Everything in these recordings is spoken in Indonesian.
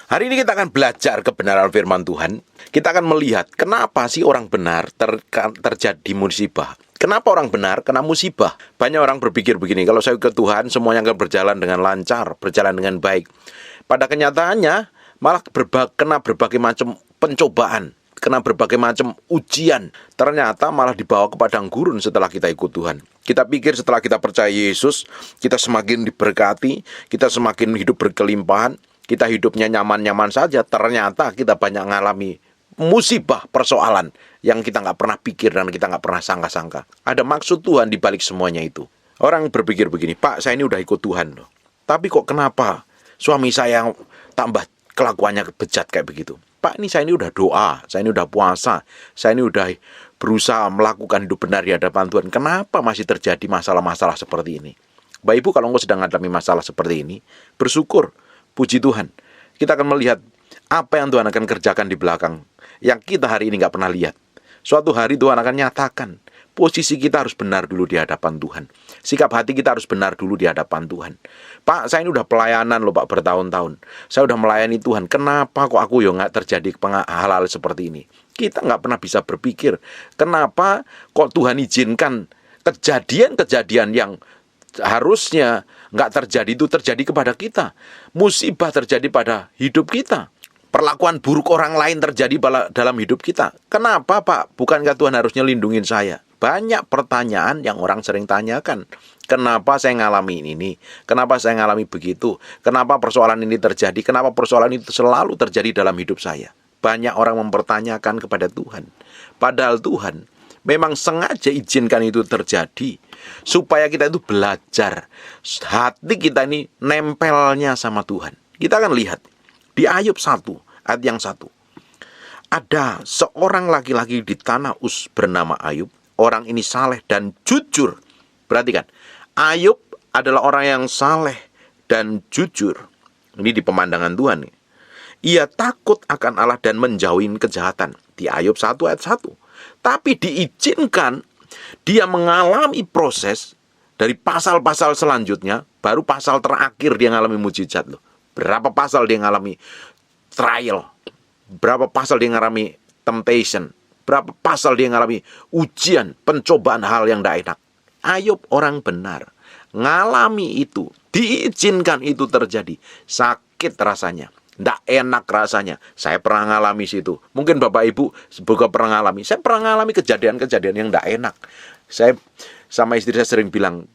Hari ini kita akan belajar kebenaran firman Tuhan. Kita akan melihat kenapa sih orang benar terjadi musibah. Kenapa orang benar kena musibah? Banyak orang berpikir begini, kalau saya ke Tuhan semuanya akan berjalan dengan lancar, berjalan dengan baik. Pada kenyataannya malah kena berbagai macam pencobaan, kena berbagai macam ujian. Ternyata malah dibawa ke padang gurun setelah kita ikut Tuhan. Kita pikir setelah kita percaya Yesus, kita semakin diberkati, kita semakin hidup berkelimpahan, kita hidupnya nyaman-nyaman saja. Ternyata kita banyak mengalami musibah, persoalan yang kita nggak pernah pikir dan kita nggak pernah sangka-sangka. Ada maksud Tuhan di balik semuanya itu. Orang berpikir begini, Pak, saya ini udah ikut Tuhan loh, tapi kok kenapa suami saya tambah kelakuannya bejat kayak begitu? Pak, ini saya ini udah doa, saya ini udah puasa, saya ini udah berusaha melakukan hidup benar di hadapan Tuhan. Kenapa masih terjadi masalah-masalah seperti ini? Bapak Ibu, kalau engkau sedang mengalami masalah seperti ini, bersyukur, puji Tuhan. Kita akan melihat apa yang Tuhan akan kerjakan di belakang, yang kita hari ini nggak pernah lihat. Suatu hari Tuhan akan nyatakan, posisi kita harus benar dulu di hadapan Tuhan. Sikap hati kita harus benar dulu di hadapan Tuhan. Pak, saya ini udah pelayanan loh Pak, bertahun-tahun. Saya udah melayani Tuhan. Kenapa kok aku nggak terjadi hal-hal seperti ini? Kita nggak pernah bisa berpikir, kenapa kok Tuhan izinkan kejadian-kejadian yang harusnya nggak terjadi itu terjadi kepada kita. Musibah terjadi pada hidup kita. Perlakuan buruk orang lain terjadi dalam hidup kita. Kenapa Pak? Bukankah Tuhan harusnya lindungin saya? Banyak pertanyaan yang orang sering tanyakan. Kenapa saya ngalami ini? Kenapa saya ngalami begitu? Kenapa persoalan ini terjadi? Kenapa persoalan itu selalu terjadi dalam hidup saya? Banyak orang mempertanyakan kepada Tuhan. Padahal Tuhan memang sengaja izinkan itu terjadi supaya kita itu belajar. Hati kita ini nempelnya sama Tuhan. Kita akan lihat di Ayub 1, ayat yang 1. Ada seorang laki-laki di tanah Uz bernama Ayub. Orang ini saleh dan jujur. Perhatikan, Ayub adalah orang yang saleh dan jujur. Ini di pemandangan Tuhan. Ia takut akan Allah dan menjauhi kejahatan. Di Ayub 1 ayat 1. Tapi diizinkan dia mengalami proses dari pasal-pasal selanjutnya. Baru pasal terakhir dia mengalami mujizat loh. Berapa pasal dia mengalami trial, berapa pasal dia mengalami temptation, berapa pasal dia mengalami ujian, pencobaan hal yang tidak enak. Ayub orang benar, ngalami itu, diizinkan itu terjadi. Sakit rasanya, tidak enak rasanya. Saya pernah ngalami situ. Mungkin Bapak Ibu juga pernah ngalami. Saya pernah ngalami kejadian-kejadian yang tidak enak. Saya sama istri saya sering bilang,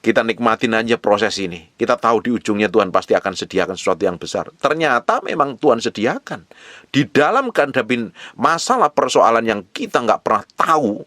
kita nikmatin aja proses ini. Kita tahu di ujungnya Tuhan pasti akan sediakan sesuatu yang besar. Ternyata memang Tuhan sediakan. Di dalam menghadapi masalah persoalan yang kita nggak pernah tahu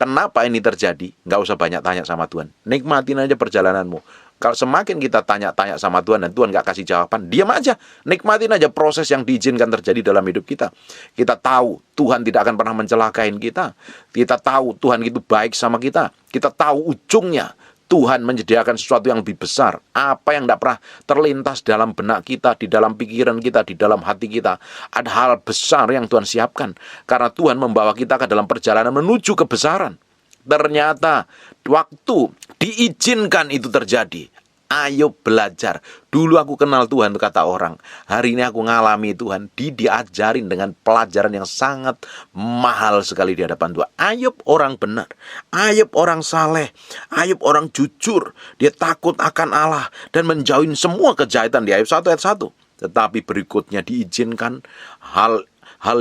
kenapa ini terjadi, nggak usah banyak tanya sama Tuhan. Nikmatin aja perjalananmu. Kalau semakin kita tanya-tanya sama Tuhan dan Tuhan nggak kasih jawaban, diam aja. Nikmatin aja proses yang diizinkan terjadi dalam hidup kita. Kita tahu Tuhan tidak akan pernah mencelakain kita. Kita tahu Tuhan itu baik sama kita. Kita tahu ujungnya Tuhan menyediakan sesuatu yang lebih besar. Apa yang tidak pernah terlintas dalam benak kita, di dalam pikiran kita, di dalam hati kita. Ada hal besar yang Tuhan siapkan. Karena Tuhan membawa kita ke dalam perjalanan menuju kebesaran. Ternyata waktu diizinkan itu terjadi, Ayub belajar. Dulu aku kenal Tuhan, kata orang. Hari ini aku ngalami Tuhan. Diajarin dengan pelajaran yang sangat mahal sekali di hadapan Tuhan. Ayub orang benar. Ayub orang saleh. Ayub orang jujur. Dia takut akan Allah dan menjauhin semua kejahatan di Ayub 1 ayat 1. Tetapi berikutnya diizinkan hal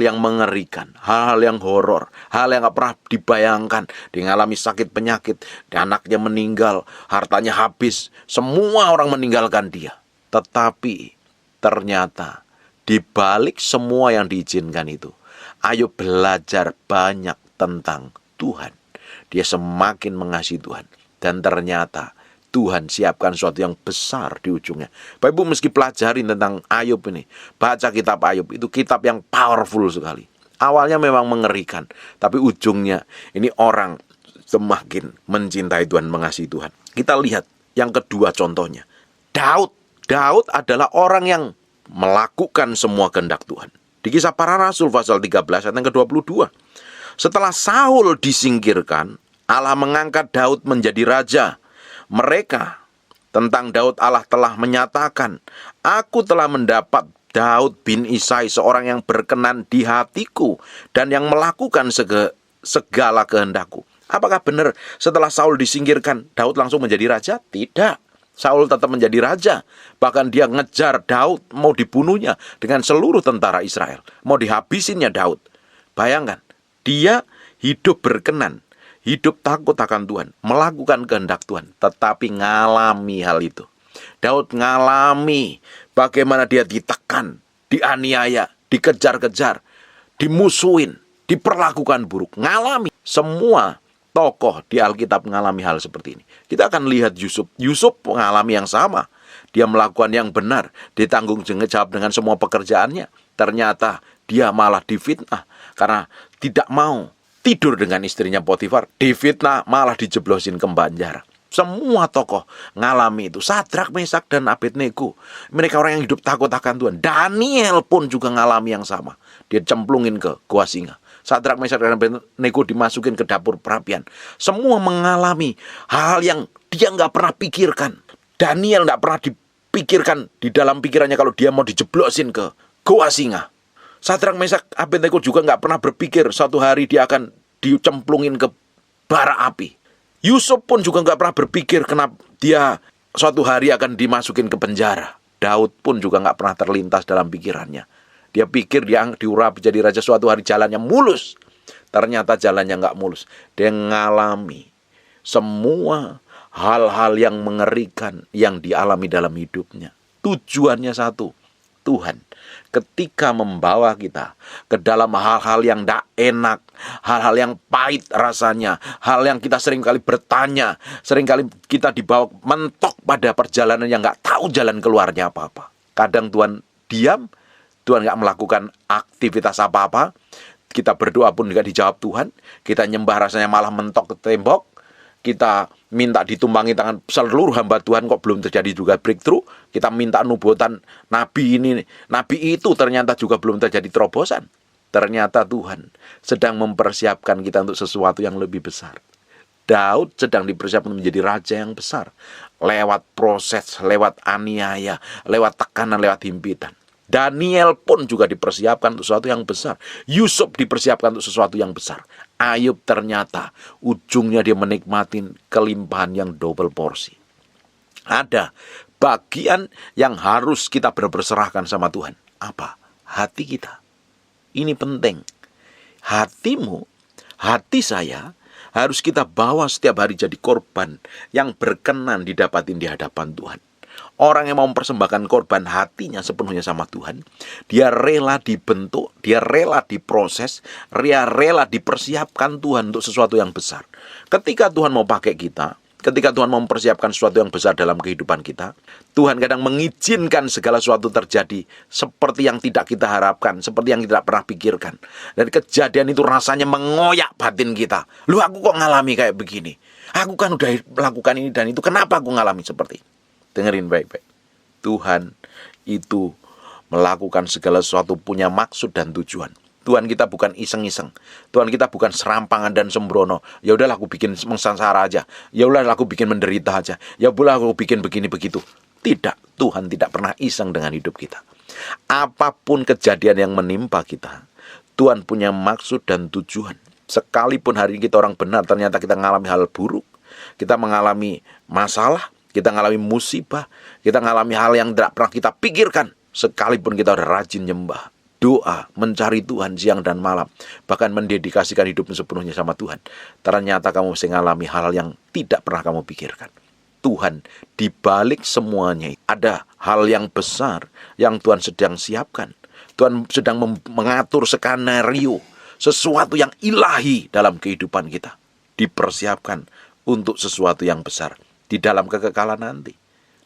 yang mengerikan, hal-hal yang horor, hal yang gak pernah dibayangkan. Dia mengalami sakit penyakit, anaknya meninggal, hartanya habis, semua orang meninggalkan dia. Tetapi ternyata di balik semua yang diizinkan itu, Ayub belajar banyak tentang Tuhan. Dia semakin mengasihi Tuhan. Dan ternyata Tuhan siapkan sesuatu yang besar di ujungnya. Bapak Ibu meski pelajarin tentang Ayub ini, baca kitab Ayub, itu kitab yang powerful sekali. Awalnya memang mengerikan, tapi ujungnya ini orang semakin mencintai Tuhan, mengasihi Tuhan. Kita lihat yang kedua contohnya. Daud adalah orang yang melakukan semua kehendak Tuhan. Di Kisah Para Rasul pasal 13 ayat yang ke-22. Setelah Saul disingkirkan, Allah mengangkat Daud menjadi raja. Mereka Tentang Daud Allah telah menyatakan, aku telah mendapat Daud bin Isai, seorang yang berkenan di hatiku dan yang melakukan segala kehendakku. Apakah benar setelah Saul disingkirkan, Daud langsung menjadi raja? Tidak. Saul tetap menjadi raja. Bahkan dia ngejar Daud, mau dibunuhnya dengan seluruh tentara Israel. Mau dihabisinnya Daud. Bayangkan, dia hidup berkenan, hidup takut akan Tuhan, melakukan kehendak Tuhan, tetapi ngalami hal itu. Daud ngalami bagaimana dia ditekan, dianiaya, dikejar-kejar, dimusuhin, diperlakukan buruk. Ngalami. Semua tokoh di Alkitab mengalami hal seperti ini. Kita akan lihat Yusuf. Yusuf mengalami yang sama. Dia melakukan yang benar, ditanggung jawab dengan semua pekerjaannya. Ternyata dia malah difitnah karena tidak mau tidur dengan istrinya Potifar. Difitnah, malah dijeblosin ke penjara. Semua tokoh ngalami itu. Sadrak, Mesak, dan Abednego. Mereka orang yang hidup takut akan Tuhan. Daniel pun juga ngalami yang sama. Dia cemplungin ke gua singa. Sadrak, Mesak, dan Abednego dimasukin ke dapur perapian. Semua mengalami hal yang dia nggak pernah pikirkan. Daniel nggak pernah dipikirkan di dalam pikirannya kalau dia mau dijeblosin ke gua singa. Sadrak, Mesak, Abednego juga nggak pernah berpikir suatu hari dia akan dicemplungin ke bara api. Yusuf pun juga nggak pernah berpikir kenapa dia suatu hari akan dimasukin ke penjara. Daud pun juga nggak pernah terlintas dalam pikirannya. Dia pikir dia diurapi jadi raja, suatu hari jalannya mulus. Ternyata jalannya nggak mulus. Dia ngalami semua hal-hal yang mengerikan yang dialami dalam hidupnya. Tujuannya satu, Tuhan ketika membawa kita ke dalam hal-hal yang tidak enak, hal-hal yang pahit rasanya, hal yang kita seringkali bertanya, seringkali kita dibawa mentok pada perjalanan yang nggak tahu jalan keluarnya apa-apa. Kadang Tuhan diam, Tuhan nggak melakukan aktivitas apa-apa, kita berdoa pun nggak dijawab Tuhan, kita nyembah rasanya malah mentok ke tembok, kita minta ditumpangi tangan seluruh hamba Tuhan kok belum terjadi juga breakthrough. Kita minta nubuatan nabi ini, nabi itu ternyata juga belum terjadi terobosan. Ternyata Tuhan sedang mempersiapkan kita untuk sesuatu yang lebih besar. Daud sedang dipersiapkan menjadi raja yang besar. Lewat proses, lewat aniaya, lewat tekanan, lewat himpitan. Daniel pun juga dipersiapkan untuk sesuatu yang besar. Yusuf dipersiapkan untuk sesuatu yang besar. Ayub ternyata ujungnya dia menikmati kelimpahan yang double porsi. Ada bagian yang harus kita berserahkan sama Tuhan. Apa? Hati kita. Ini penting. Hatimu, hati saya harus kita bawa setiap hari jadi korban yang berkenan didapatin di hadapan Tuhan. Orang yang mau mempersembahkan korban hatinya sepenuhnya sama Tuhan, dia rela dibentuk, dia rela diproses, dia rela dipersiapkan Tuhan untuk sesuatu yang besar. Ketika Tuhan mau pakai kita, ketika Tuhan mau mempersiapkan sesuatu yang besar dalam kehidupan kita, Tuhan kadang mengizinkan segala sesuatu terjadi seperti yang tidak kita harapkan, seperti yang tidak pernah pikirkan. Dan kejadian itu rasanya mengoyak batin kita. Loh, aku kok ngalami kayak begini? Aku kan udah melakukan ini dan itu, kenapa aku ngalami seperti ini? Dengerin baik-baik. Tuhan itu melakukan segala sesuatu punya maksud dan tujuan. Tuhan kita bukan iseng-iseng. Tuhan kita bukan serampangan dan sembrono. Ya udahlah aku bikin mengsara aja. Ya udahlah aku bikin menderita aja. Ya udahlah aku bikin begini begitu. Tidak, Tuhan tidak pernah iseng dengan hidup kita. Apapun kejadian yang menimpa kita, Tuhan punya maksud dan tujuan. Sekalipun hari ini kita orang benar, ternyata kita mengalami hal buruk, kita mengalami masalah, kita mengalami musibah, kita mengalami hal yang tidak pernah kita pikirkan. Sekalipun kita udah rajin nyembah, doa, mencari Tuhan siang dan malam, bahkan mendedikasikan hidupmu sepenuhnya sama Tuhan, ternyata kamu mesti mengalami hal yang tidak pernah kamu pikirkan. Tuhan di balik semuanya ada hal yang besar yang Tuhan sedang siapkan. Tuhan sedang mengatur skenario, sesuatu yang ilahi dalam kehidupan kita, dipersiapkan untuk sesuatu yang besar di dalam kekekalan nanti.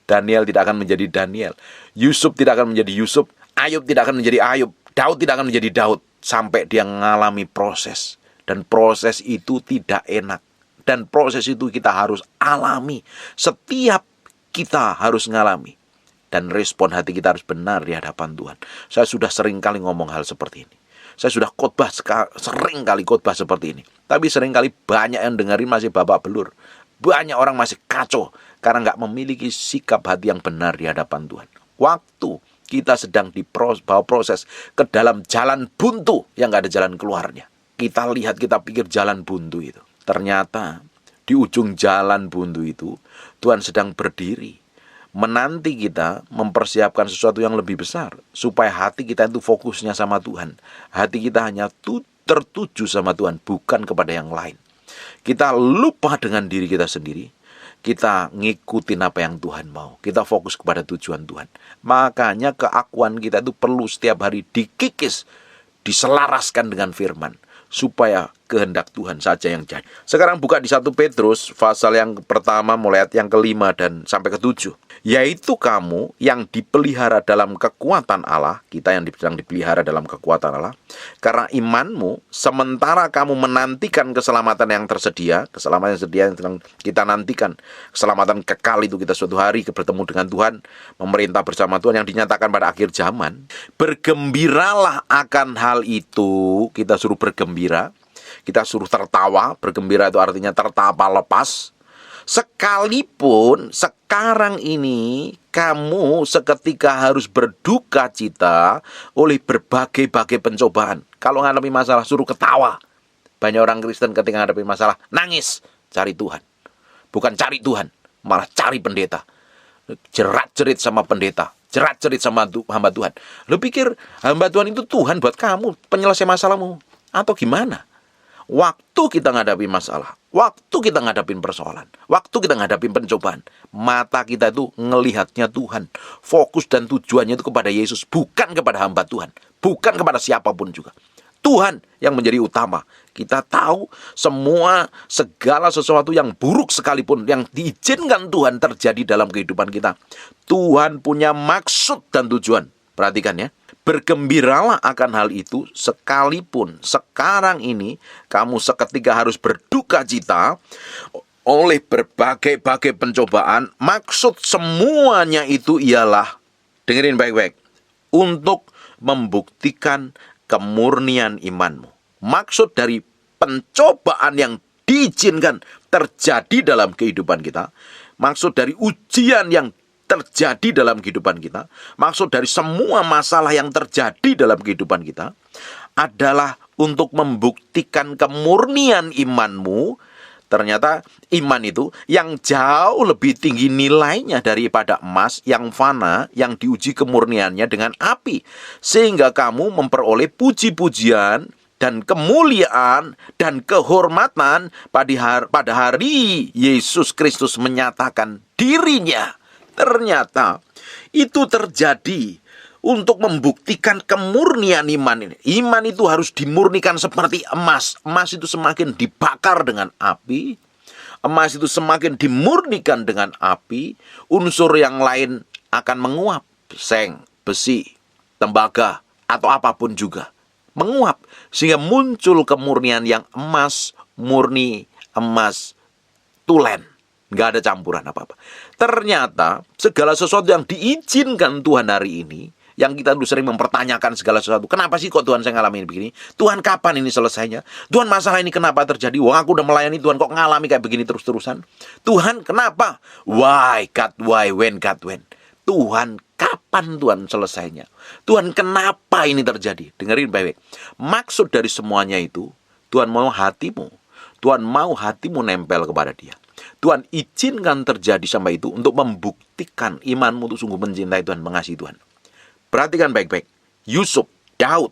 Daniel tidak akan menjadi Daniel, Yusuf tidak akan menjadi Yusuf, Ayub tidak akan menjadi Ayub, Daud tidak akan menjadi Daud, sampai dia mengalami proses. Dan proses itu tidak enak. Dan proses itu kita harus alami. Setiap kita harus mengalami. Dan respon hati kita harus benar di hadapan Tuhan. Saya sudah sering kali ngomong hal seperti ini. Saya sudah sering kali khotbah seperti ini. Tapi sering kali banyak yang dengerin masih babak belur. Banyak orang masih kacau Karena nggak memiliki sikap hati yang benar di hadapan Tuhan. Waktu kita sedang dibawa proses ke dalam jalan buntu yang nggak ada jalan keluarnya. Kita lihat, kita pikir jalan buntu itu. Ternyata di ujung jalan buntu itu Tuhan sedang berdiri, menanti kita mempersiapkan sesuatu yang lebih besar, supaya hati kita itu fokusnya sama Tuhan. Hati kita hanya tertuju sama Tuhan, bukan kepada yang lain. Kita lupa dengan diri kita sendiri. Kita ngikutin apa yang Tuhan mau. Kita fokus kepada tujuan Tuhan. Makanya keakuan kita itu perlu setiap hari dikikis, diselaraskan dengan firman, supaya kehendak Tuhan saja yang jadi. Sekarang buka di 1 Petrus pasal yang pertama mulai ayat yang ke-5 dan sampai ke-7. Yaitu kamu yang dipelihara dalam kekuatan Allah, kita yang sedang dipelihara dalam kekuatan Allah, karena imanmu, sementara kamu menantikan keselamatan yang tersedia, keselamatan yang sedia yang sedang kita nantikan, keselamatan kekal itu kita suatu hari bertemu dengan Tuhan, memerintah bersama Tuhan yang dinyatakan pada akhir zaman. Bergembiralah akan hal itu, kita suruh bergembira, kita suruh tertawa. Bergembira itu artinya tertawa lepas. Sekalipun sekarang ini kamu seketika harus berduka cita oleh berbagai-bagai pencobaan. Kalau menghadapi masalah suruh ketawa. Banyak orang Kristen ketika menghadapi masalah nangis, cari Tuhan. Bukan cari Tuhan, malah cari pendeta. Jerat-jerit sama pendeta, jerat-jerit sama hamba Tuhan. Lu pikir hamba Tuhan itu Tuhan buat kamu, penyelesai masalahmu, atau gimana? Waktu kita ngadapin masalah, waktu kita ngadapin persoalan, waktu kita ngadapin pencobaan, mata kita itu ngelihatnya Tuhan. Fokus dan tujuannya itu kepada Yesus, bukan kepada hamba Tuhan, bukan kepada siapapun juga. Tuhan yang menjadi utama. Kita tahu segala sesuatu yang buruk sekalipun yang diizinkan Tuhan terjadi dalam kehidupan kita, Tuhan punya maksud dan tujuan. Perhatikan ya. Bergembiralah akan hal itu, sekalipun sekarang ini kamu seketika harus berduka cita oleh berbagai-bagai pencobaan. Maksud semuanya itu ialah, dengerin baik-baik, untuk membuktikan kemurnian imanmu. Maksud dari pencobaan yang diizinkan terjadi dalam kehidupan kita, maksud dari ujian yang terjadi dalam kehidupan kita, maksud dari semua masalah yang terjadi dalam kehidupan kita adalah untuk membuktikan kemurnian imanmu. Ternyata iman itu yang jauh lebih tinggi nilainya daripada emas yang fana, yang diuji kemurniannya dengan api, sehingga kamu memperoleh puji-pujian dan kemuliaan dan kehormatan pada hari Yesus Kristus menyatakan dirinya. Ternyata itu terjadi untuk membuktikan kemurnian iman ini. Iman itu harus dimurnikan seperti emas. Emas itu semakin dibakar dengan api, emas itu semakin dimurnikan dengan api, unsur yang lain akan menguap. Seng, besi, tembaga, atau apapun juga menguap, sehingga muncul kemurnian yang emas, murni, emas, tulen. Nggak ada campuran apa-apa. Ternyata segala sesuatu yang diizinkan Tuhan hari ini, yang kita dulu sering mempertanyakan segala sesuatu. Kenapa sih kok Tuhan saya ngalamin begini? Tuhan kapan ini selesainya? Tuhan masalah ini kenapa terjadi? Wah, aku udah melayani Tuhan kok ngalami kayak begini terus-terusan? Tuhan kenapa? Why God, why, when God, when? Tuhan kapan Tuhan selesainya? Tuhan kenapa ini terjadi? Dengerin baik-baik. Maksud dari semuanya itu, Tuhan mau hatimu. Tuhan mau hatimu nempel kepada Dia. Tuhan izinkan terjadi sampai itu untuk membuktikan imanmu itu sungguh mencintai Tuhan, mengasihi Tuhan. Perhatikan baik-baik. Yusuf, Daud,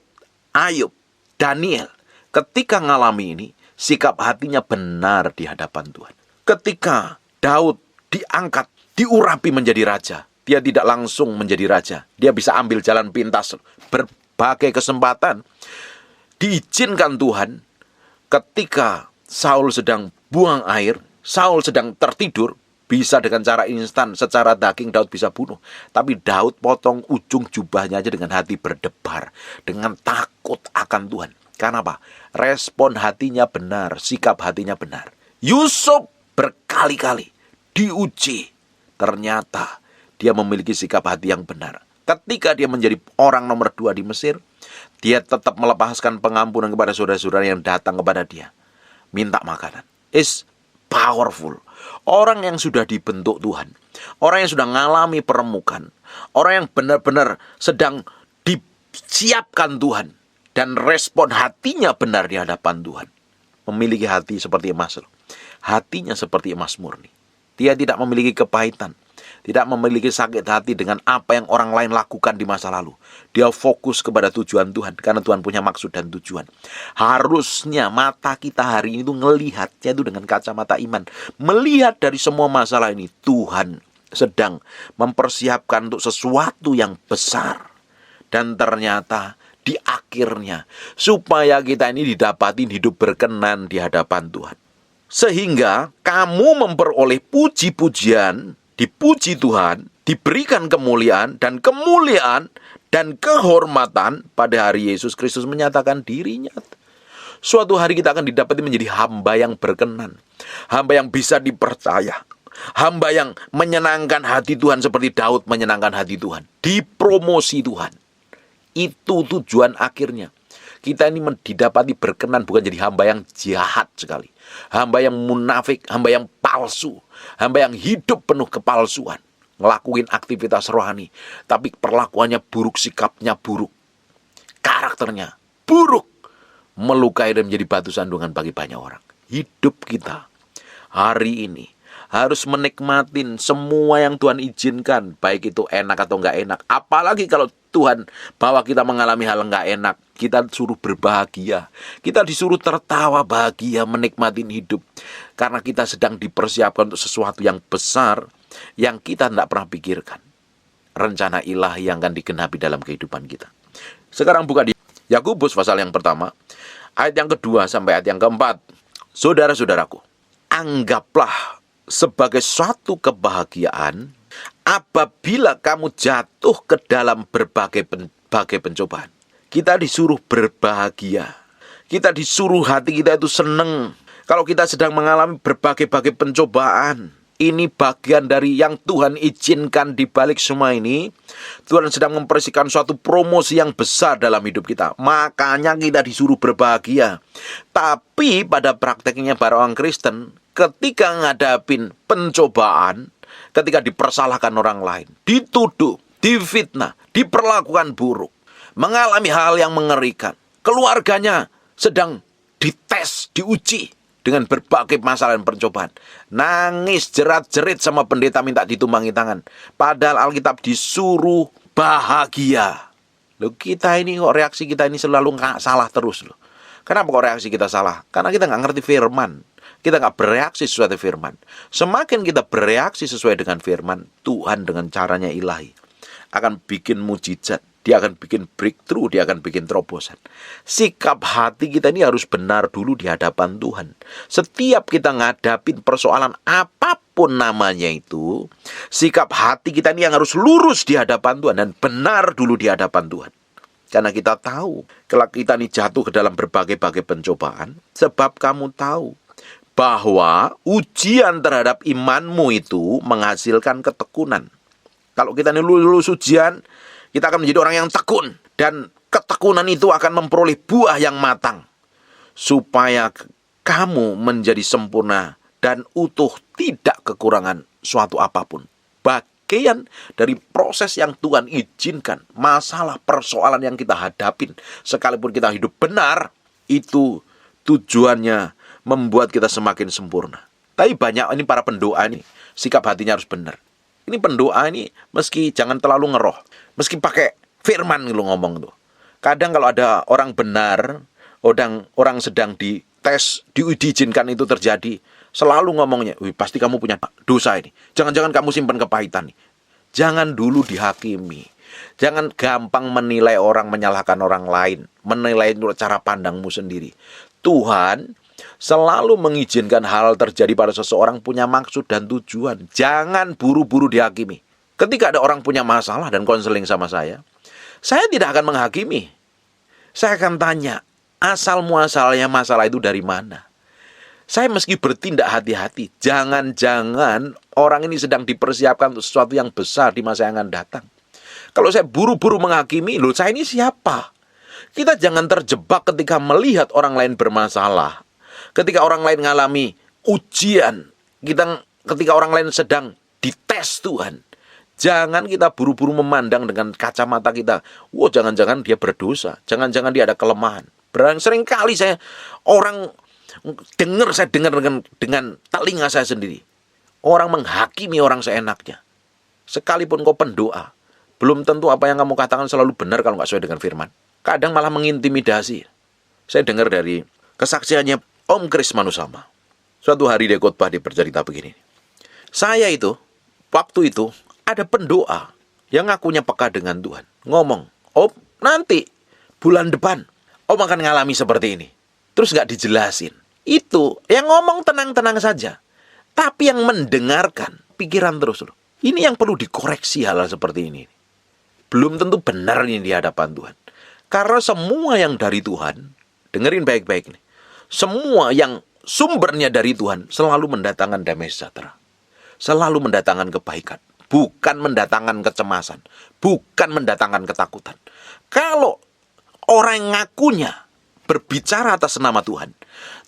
Ayub, Daniel, ketika ngalami ini, sikap hatinya benar di hadapan Tuhan. Ketika Daud diangkat, diurapi menjadi raja, dia tidak langsung menjadi raja. Dia bisa ambil jalan pintas, berbagai kesempatan. Diizinkan Tuhan ketika Saul sedang buang air, Saul sedang tertidur, bisa dengan cara instan, secara daging Daud bisa bunuh. Tapi Daud potong ujung jubahnya aja dengan hati berdebar, dengan takut akan Tuhan. Karena apa? Respon hatinya benar, sikap hatinya benar. Yusuf berkali-kali diuji. Ternyata dia memiliki sikap hati yang benar. Ketika dia menjadi orang nomor 2 di Mesir, dia tetap melepaskan pengampunan kepada saudara-saudara yang datang kepada dia, minta makanan. Is powerful. Orang yang sudah dibentuk Tuhan, orang yang sudah mengalami peremukan, orang yang benar-benar sedang disiapkan Tuhan, dan respon hatinya benar di hadapan Tuhan. Memiliki hati seperti emas loh. Hatinya seperti emas murni. Dia tidak memiliki kepahitan, tidak memiliki sakit hati dengan apa yang orang lain lakukan di masa lalu. Dia fokus kepada tujuan Tuhan, karena Tuhan punya maksud dan tujuan. Harusnya mata kita hari ini tuh ngelihatnya itu dengan kacamata iman. Melihat dari semua masalah ini, Tuhan sedang mempersiapkan untuk sesuatu yang besar. Dan ternyata di akhirnya, supaya kita ini didapatin hidup berkenan di hadapan Tuhan. Sehingga kamu memperoleh puji-pujian, dipuji Tuhan, diberikan kemuliaan dan kehormatan pada hari Yesus Kristus menyatakan dirinya. Suatu hari kita akan didapati menjadi hamba yang berkenan, hamba yang bisa dipercaya, hamba yang menyenangkan hati Tuhan seperti Daud menyenangkan hati Tuhan, dipromosi Tuhan. Itu tujuan akhirnya. Kita ini didapati berkenan, bukan jadi hamba yang jahat sekali, hamba yang munafik, hamba yang palsu, hamba yang hidup penuh kepalsuan, ngelakuin aktivitas rohani, tapi perlakuannya buruk, sikapnya buruk, karakternya buruk, melukai dan menjadi batu sandungan bagi banyak orang. Hidup kita hari ini harus menikmatin semua yang Tuhan izinkan, baik itu enak atau nggak enak. Apalagi kalau Tuhan bahwa kita mengalami hal nggak enak, kita disuruh berbahagia, kita disuruh tertawa bahagia, menikmatin hidup, karena kita sedang dipersiapkan untuk sesuatu yang besar yang kita tidak pernah pikirkan. Rencana ilahi yang akan digenapi dalam kehidupan kita. Sekarang buka di Yakobus pasal yang pertama, ayat yang kedua sampai ayat yang keempat. Saudara-saudaraku, anggaplah sebagai suatu kebahagiaan apabila kamu jatuh ke dalam berbagai pencobaan. Kita disuruh berbahagia. Kita disuruh hati kita itu senang. Kalau kita sedang mengalami berbagai pencobaan, ini bagian dari yang Tuhan izinkan di balik semua ini. Tuhan sedang mempersiapkan suatu promosi yang besar dalam hidup kita. Makanya kita disuruh berbahagia. Tapi pada prakteknya para orang Kristen, ketika ngadapin pencobaan, ketika dipersalahkan orang lain, dituduh, difitnah, diperlakukan buruk, mengalami hal yang mengerikan, keluarganya sedang dites, diuji dengan berbagai masalah dan pencobaan, nangis, jerat-jerit sama pendeta minta ditumbangi tangan, padahal Alkitab disuruh bahagia. Loh, kita ini kok reaksi kita ini selalu salah terus loh. Kenapa kok reaksi kita salah? Karena kita nggak ngerti firman. Kita nggak bereaksi sesuai dengan firman. Semakin kita bereaksi sesuai dengan firman, Tuhan dengan caranya ilahi akan bikin mujizat. Dia akan bikin breakthrough, dia akan bikin terobosan. Sikap hati kita ini harus benar dulu di hadapan Tuhan. Setiap kita ngadapin persoalan apapun namanya itu, sikap hati kita ini yang harus lurus di hadapan Tuhan dan benar dulu di hadapan Tuhan. Karena kita tahu, kalau kita ini jatuh ke dalam berbagai pencobaan, sebab kamu tahu bahwa ujian terhadap imanmu itu menghasilkan ketekunan. Kalau kita ini lulus ujian, kita akan menjadi orang yang tekun. Dan ketekunan itu akan memperoleh buah yang matang. Supaya kamu menjadi sempurna dan utuh, tidak kekurangan suatu apapun. Bagian dari proses yang Tuhan izinkan, masalah persoalan yang kita hadapin, sekalipun kita hidup benar, itu tujuannya membuat kita semakin sempurna. Tapi banyak ini para pendoa ini, sikap hatinya harus benar. Ini pendoa ini, meski jangan terlalu ngeroh, meski pakai firman lu ngomong tuh. Kadang kalau ada orang benar, orang sedang dites, diizinkan itu terjadi, selalu ngomongnya, wih pasti kamu punya dosa ini. Jangan-jangan kamu simpan kepahitan nih. Jangan dulu dihakimi. Jangan gampang menilai orang, menyalahkan orang lain, menilai menurut cara pandangmu sendiri. Tuhan selalu mengizinkan hal terjadi pada seseorang punya maksud dan tujuan. Jangan buru-buru dihakimi. Ketika ada orang punya masalah dan konseling sama saya tidak akan menghakimi. Saya akan tanya, asal muasalnya masalah itu dari mana? Saya meski bertindak hati-hati. Jangan-jangan orang ini sedang dipersiapkan untuk sesuatu yang besar di masa yang akan datang. Kalau saya buru-buru menghakimi, loh saya ini siapa? Kita jangan terjebak ketika melihat orang lain bermasalah. Ketika orang lain mengalami ujian, kita ketika orang lain sedang dites Tuhan, jangan kita buru-buru memandang dengan kacamata kita. Wah, jangan-jangan dia berdosa, jangan-jangan dia ada kelemahan. Sering kali saya dengar dengan telinga saya sendiri. Orang menghakimi orang seenaknya. Sekalipun kau pendoa, belum tentu apa yang kamu katakan selalu benar kalau nggak sesuai dengan firman. Kadang malah mengintimidasi. Saya dengar dari kesaksiannya Om Kris Manusama. Suatu hari dia khotbah, dia bercerita begini. Saya itu, waktu itu, ada pendoa yang ngakunya peka dengan Tuhan. Ngomong, Om, nanti bulan depan Om akan ngalami seperti ini. Terus nggak dijelasin. Itu yang ngomong tenang-tenang saja. Tapi yang mendengarkan pikiran terus loh. Ini yang perlu dikoreksi hal-hal seperti ini. Belum tentu benar ini di hadapan Tuhan. Karena semua yang dari Tuhan, dengerin baik-baik nih. Semua yang sumbernya dari Tuhan selalu mendatangkan damai sejahtera. Selalu mendatangkan kebaikan. Bukan mendatangkan kecemasan. Bukan mendatangkan ketakutan. Kalau orang yang ngakunya berbicara atas nama Tuhan,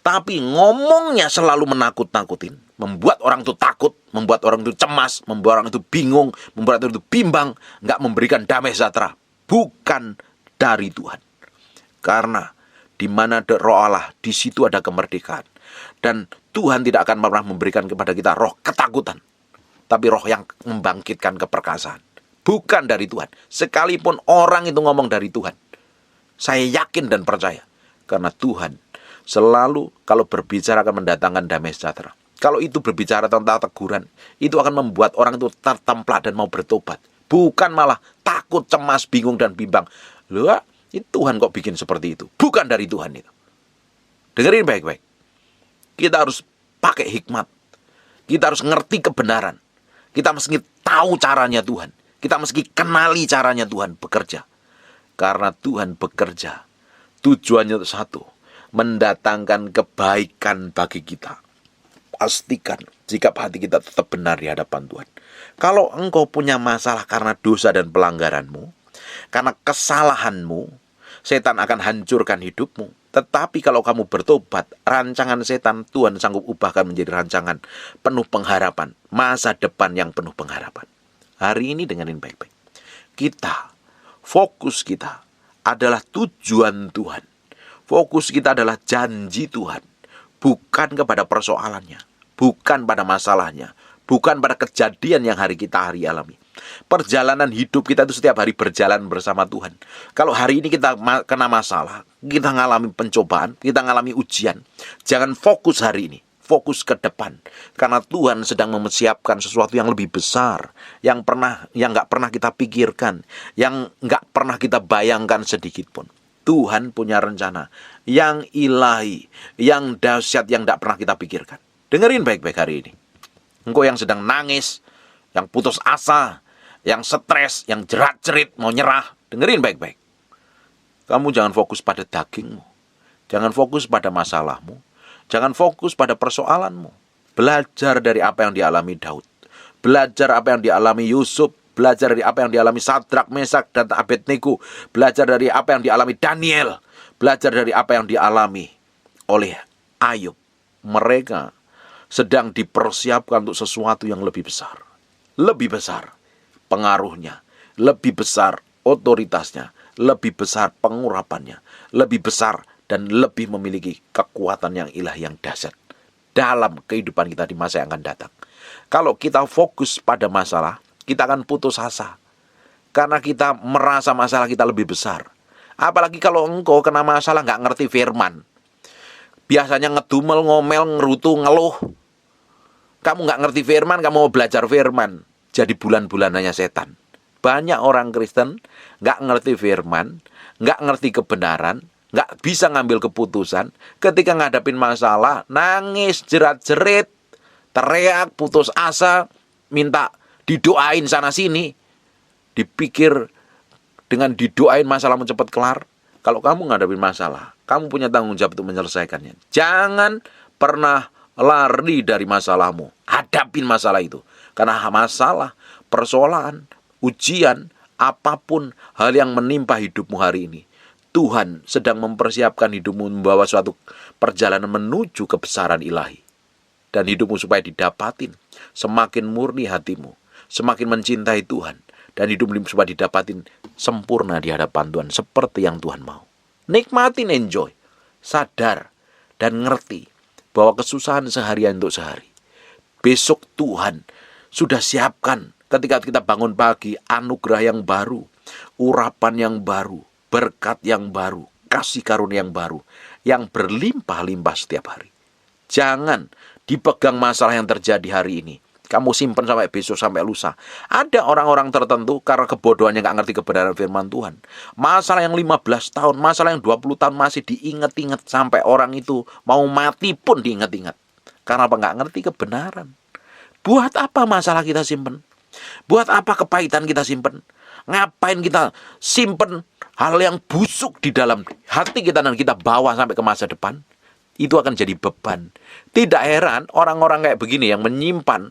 tapi ngomongnya selalu menakut-nakutin, membuat orang itu takut, membuat orang itu cemas, membuat orang itu bingung, membuat orang itu bimbang, nggak memberikan damai sejahtera, bukan dari Tuhan. Karena di mana ada roh Allah, di situ ada kemerdekaan. Dan Tuhan tidak akan pernah memberikan kepada kita roh ketakutan, tapi roh yang membangkitkan keperkasaan. Bukan dari Tuhan. Sekalipun orang itu ngomong dari Tuhan, saya yakin dan percaya. Karena Tuhan selalu kalau berbicara akan mendatangkan damai sejahtera. Kalau itu berbicara tentang teguran, itu akan membuat orang itu tertemplak dan mau bertobat. Bukan malah takut, cemas, bingung, dan bimbang. Loh, itu Tuhan kok bikin seperti itu? Bukan dari Tuhan itu. Dengerin baik-baik. Kita harus pakai hikmat. Kita harus ngerti kebenaran. Kita mesti tahu caranya Tuhan. Kita mesti kenali caranya Tuhan bekerja. Karena Tuhan bekerja, tujuannya itu satu, mendatangkan kebaikan bagi kita. Pastikan sikap hati kita tetap benar di hadapan Tuhan. Kalau engkau punya masalah karena dosa dan pelanggaranmu, karena kesalahanmu, setan akan hancurkan hidupmu. Tetapi kalau kamu bertobat, rancangan setan Tuhan sanggup ubahkan menjadi rancangan penuh pengharapan, masa depan yang penuh pengharapan. Hari ini dengerin baik-baik. Fokus kita adalah tujuan Tuhan. Fokus kita adalah janji Tuhan. Bukan kepada persoalannya. Bukan pada masalahnya. Bukan pada kejadian yang kita alami. Perjalanan hidup kita itu setiap hari berjalan bersama Tuhan. Kalau hari ini kita kena masalah, kita ngalami pencobaan, kita ngalami ujian, jangan fokus hari ini. Fokus ke depan. Karena Tuhan sedang mempersiapkan sesuatu yang lebih besar, yang nggak pernah kita pikirkan, yang nggak pernah kita bayangkan sedikit pun. Tuhan punya rencana yang ilahi, yang dahsyat, yang nggak pernah kita pikirkan. Dengerin baik-baik hari ini. Engkau yang sedang nangis, yang putus asa, yang stres, yang jerat-jerit, mau nyerah, dengerin baik-baik. Kamu jangan fokus pada dagingmu, jangan fokus pada masalahmu, jangan fokus pada persoalanmu. Belajar dari apa yang dialami Daud. Belajar apa yang dialami Yusuf. Belajar dari apa yang dialami Sadrak, Mesak, dan Abednego. Belajar dari apa yang dialami Daniel. Belajar dari apa yang dialami oleh Ayub. Mereka sedang dipersiapkan untuk sesuatu yang lebih besar. Lebih besar pengaruhnya. Lebih besar otoritasnya. Lebih besar pengurapannya. Lebih besar dan lebih memiliki kekuatan yang ilahi yang dahsyat dalam kehidupan kita di masa yang akan datang. Kalau kita fokus pada masalah, kita akan putus asa. Karena kita merasa masalah kita lebih besar. Apalagi kalau engkau kena masalah nggak ngerti firman. Biasanya ngedumel, ngomel, ngerutu, ngeluh. Kamu nggak ngerti firman, kamu mau belajar firman. Jadi bulan-bulanannya setan. Banyak orang Kristen nggak ngerti firman, nggak ngerti kebenaran, nggak bisa ngambil keputusan. Ketika ngadapin masalah, nangis, jerat-jerit, teriak, putus asa, minta didoain sana-sini. Dipikir dengan didoain masalahmu cepat kelar. Kalau kamu ngadapin masalah, kamu punya tanggung jawab untuk menyelesaikannya. Jangan pernah lari dari masalahmu. Hadapin masalah itu. Karena masalah, persoalan, ujian, apapun hal yang menimpa hidupmu hari ini, Tuhan sedang mempersiapkan hidupmu membawa suatu perjalanan menuju kebesaran ilahi. dan hidupmu supaya didapatin. Semakin murni hatimu, semakin mencintai Tuhan, dan hidupmu supaya didapatin sempurna di hadapan Tuhan seperti yang Tuhan mau. Nikmatin, enjoy, sadar dan ngerti bahwa kesusahan seharian untuk sehari. Besok Tuhan sudah siapkan ketika kita bangun pagi anugerah yang baru, urapan yang baru, berkat yang baru, kasih karunia yang baru, yang berlimpah-limpah setiap hari. Jangan dipegang masalah yang terjadi hari ini, kamu simpen sampai besok, sampai lusa. Ada orang-orang tertentu karena kebodohannya gak ngerti kebenaran firman Tuhan. Masalah yang 15 tahun, masalah yang 20 tahun masih diingat-ingat sampai orang itu mau mati pun diingat-ingat. Karena apa? Gak ngerti kebenaran. Buat apa masalah kita simpen? Buat apa kepahitan kita simpen? Ngapain kita simpen hal yang busuk di dalam hati kita dan kita bawa sampai ke masa depan? Itu akan jadi beban. Tidak heran orang-orang kayak begini yang menyimpan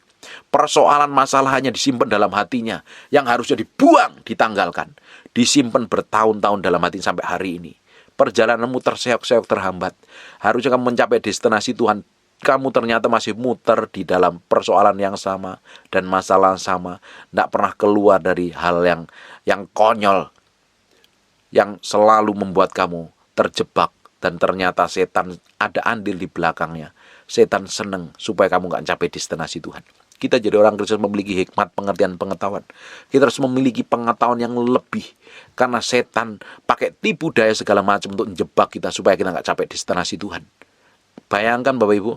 persoalan masalah hanya disimpan dalam hatinya, yang harusnya dibuang, ditanggalkan, disimpan bertahun-tahun dalam hati sampai hari ini. Perjalananmu terseok-seok, terhambat. Harusnya kamu mencapai destinasi Tuhan, kamu ternyata masih muter di dalam persoalan yang sama dan masalah yang sama, tidak pernah keluar dari hal yang konyol, yang selalu membuat kamu terjebak. Dan ternyata setan ada andil di belakangnya. Setan senang supaya kamu gak mencapai destinasi Tuhan. Kita jadi orang Kristen memiliki hikmat, pengertian, pengetahuan. Kita harus memiliki pengetahuan yang lebih. Karena setan pakai tipu daya segala macam untuk menjebak kita supaya kita gak capai destinasi Tuhan. Bayangkan Bapak Ibu,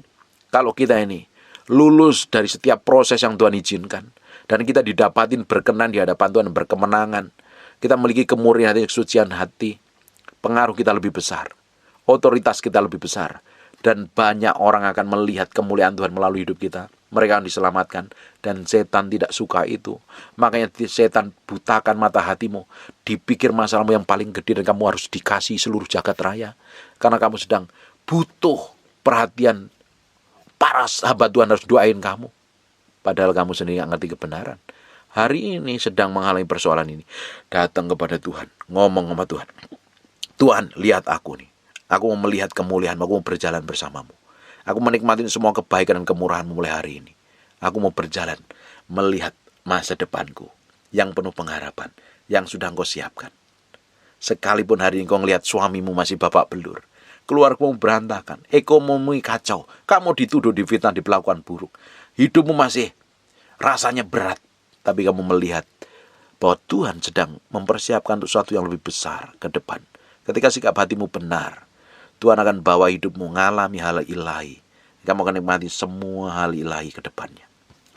kalau kita ini lulus dari setiap proses yang Tuhan izinkan, dan kita didapatin berkenan di hadapan Tuhan, berkemenangan, kita memiliki kemurnian hati, kesucian hati, pengaruh kita lebih besar. Otoritas kita lebih besar. Dan banyak orang akan melihat kemuliaan Tuhan melalui hidup kita. Mereka akan diselamatkan. Dan setan tidak suka itu. Makanya setan butakan mata hatimu. Dipikir masalahmu yang paling gede dan kamu harus dikasih seluruh jagat raya. Karena kamu sedang butuh perhatian. Para sahabat Tuhan harus doain kamu. Padahal kamu sendiri gak ngerti kebenaran. Hari ini sedang mengalami persoalan ini. Datang kepada Tuhan. Ngomong sama Tuhan. Tuhan, lihat aku nih. Aku mau melihat kemuliaan, aku mau berjalan bersamamu. Aku menikmati semua kebaikan dan kemurahan-Mu mulai hari ini. Aku mau berjalan, melihat masa depanku, yang penuh pengharapan, yang sudah Engkau siapkan. Sekalipun hari ini Engkau melihat suamimu masih babak belur, keluargamu berantakan, ekonomi kacau, kamu dituduh, difitnah, diperlakukan buruk, hidupmu masih rasanya berat, tapi kamu melihat bahwa Tuhan sedang mempersiapkan untuk sesuatu yang lebih besar ke depan. Ketika sikap hatimu benar, Tuhan akan bawa hidupmu mengalami hal ilahi. Kamu akan nikmati semua hal ilahi ke depannya.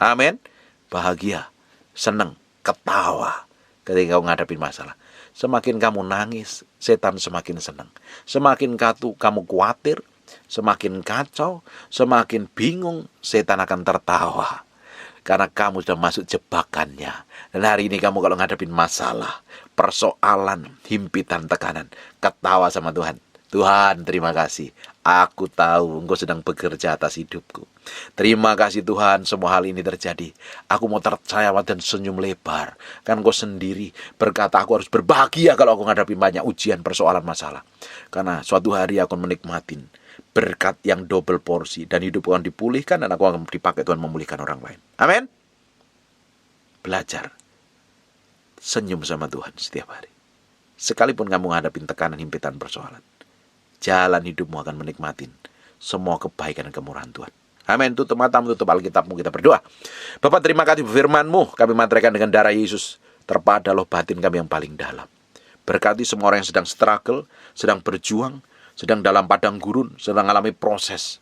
Amin. Bahagia, senang, ketawa ketika kamu menghadapi masalah. Semakin kamu nangis, setan semakin senang. Semakin kamu khawatir, semakin kacau, semakin bingung, setan akan tertawa. Karena kamu sudah masuk jebakannya. Dan hari ini kamu kalau menghadapi masalah, persoalan, himpitan, tekanan, ketawa sama Tuhan. Tuhan, terima kasih. Aku tahu Engkau sedang bekerja atas hidupku. Terima kasih Tuhan, semua hal ini terjadi. Aku mau tertawa dan senyum lebar. Kan Engkau sendiri berkata aku harus berbahagia kalau aku menghadapi banyak ujian, persoalan, masalah. Karena suatu hari aku akan menikmatin berkat yang double porsi. Dan hidup akan dipulihkan dan aku akan dipakai Tuhan memulihkan orang lain. Amin. Belajar senyum sama Tuhan setiap hari. Sekalipun kamu menghadapi tekanan, himpitan, persoalan, jalan hidupmu akan menikmatin semua kebaikan dan kemurahan Tuhan. Amin. Tutup matamu, tutup Alkitabmu, kita berdoa. Bapak, terima kasih firman-Mu. Kami materaikan dengan darah Yesus. Terpada loh batin kami yang paling dalam. Berkati semua orang yang sedang struggle, sedang berjuang, sedang dalam padang gurun, sedang mengalami proses.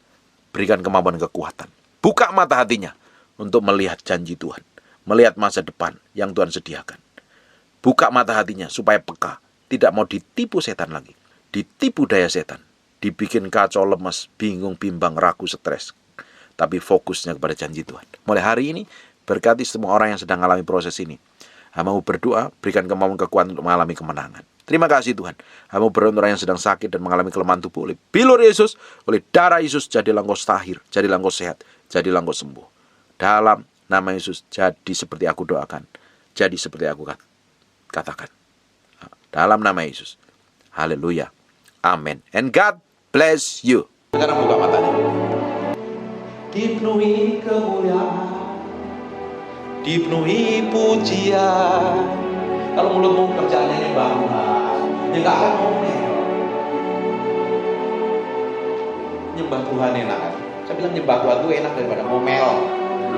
Berikan kemampuan dan kekuatan. Buka mata hatinya untuk melihat janji Tuhan. Melihat masa depan yang Tuhan sediakan. Buka mata hatinya supaya peka. Tidak mau ditipu setan lagi. Ditipu daya setan, dibikin kacau, lemas, bingung, bimbang, ragu, stres. Tapi fokusnya kepada janji Tuhan. Mulai hari ini, berkati semua orang yang sedang mengalami proses ini. Hamba berdoa, berikan kemampuan kekuatan untuk mengalami kemenangan. Terima kasih Tuhan. Hamba berdoa orang yang sedang sakit dan mengalami kelemahan tubuh. Oleh bilur Yesus, oleh darah Yesus, jadilah engkau tahir, jadilah engkau sehat, jadilah engkau sembuh. Dalam nama Yesus, jadi seperti aku doakan. Jadi seperti aku katakan. Dalam nama Yesus. Haleluya. Amin. And God bless you. Sekarang buka matanya. dipenuhi kemuliaan, dipenuhi pujian. Kalau mulutmu kerjaannya nyembah Tuhan, ya gak akan ngomel. Nyembah Tuhan enak kan? Saya bilang nyembah Tuhan itu enak daripada ngomel,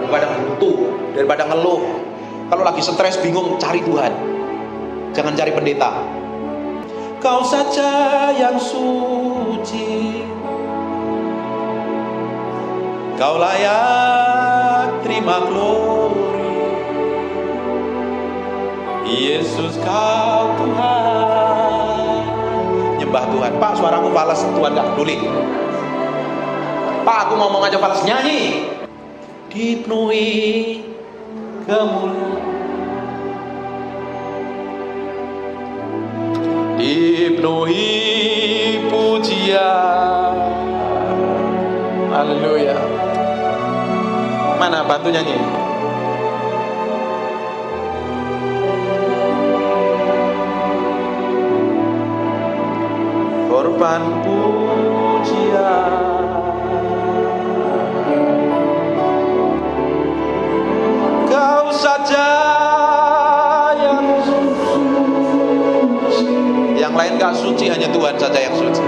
daripada ngelutuh, daripada ngeluh. Kalau lagi stres bingung, cari Tuhan, jangan cari pendeta. Kau saja yang suci, Kau layak terima glory. Yesus Kau Tuhan. Nyembah Tuhan. Pak, suaraku falas, Tuhan gak peduli. Pak, aku ngomong aja falas, nyanyi. Dipenuhi kemuliaan, dipenuhi pujian. Haleluya. Mana bantu nyanyi? Korban pujian, Kau saja yang suci. Yang lain gak suci, hanya Tuhan saja yang suci.